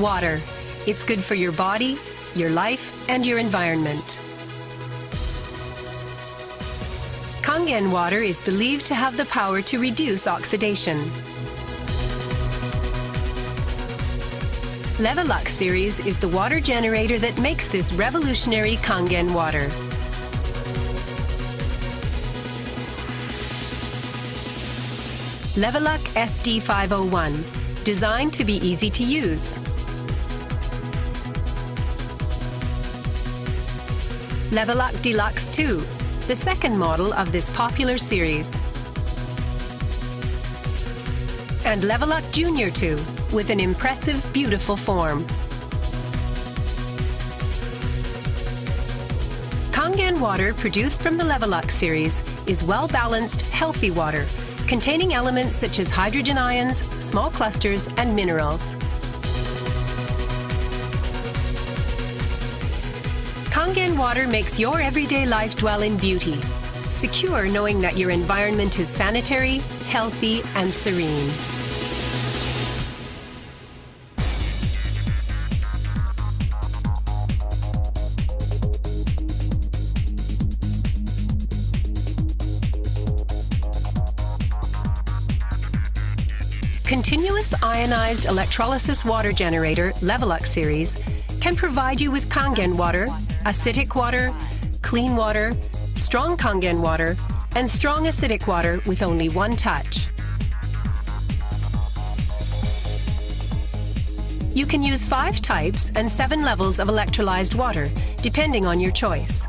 Water. It's good for your body, your life, and your environment. Kangen water is believed to have the power to reduce oxidation. Levelux series is the water generator that makes this revolutionary Kangen water. Levelux SD501, designed to be easy to use. Levelux Deluxe 2, the second model of this popular series. And Levelux Junior 2, with an impressive, beautiful form. Kangen water produced from the Levelux series is well-balanced, healthy water, containing elements such as hydrogen ions, small clusters, and minerals. Kangen water makes your everyday life dwell in beauty, secure knowing that your environment is sanitary, healthy, and serene. Continuous ionized electrolysis water generator Levelux series can provide you with Kangen water, acidic water, clean water, strong Kangen water, and strong acidic water with only one touch. You can use 5 types and 7 levels of electrolyzed water, depending on your choice.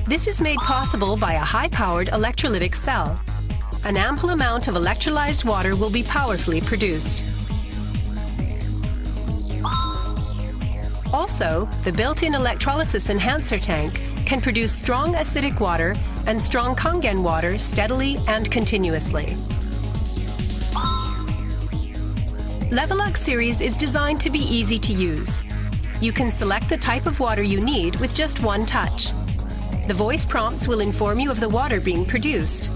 This is made possible by a high-powered electrolytic cell. An ample amount of electrolyzed water will be powerfully produced. Also, the built-in electrolysis enhancer tank can produce strong acidic water and strong Kangen water steadily and continuously. Levelux series is designed to be easy to use. You can select the type of water you need with just one touch. The voice prompts will inform you of the water being produced.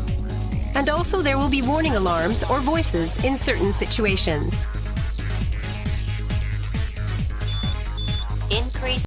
And also there will be warning alarms or voices in certain situations.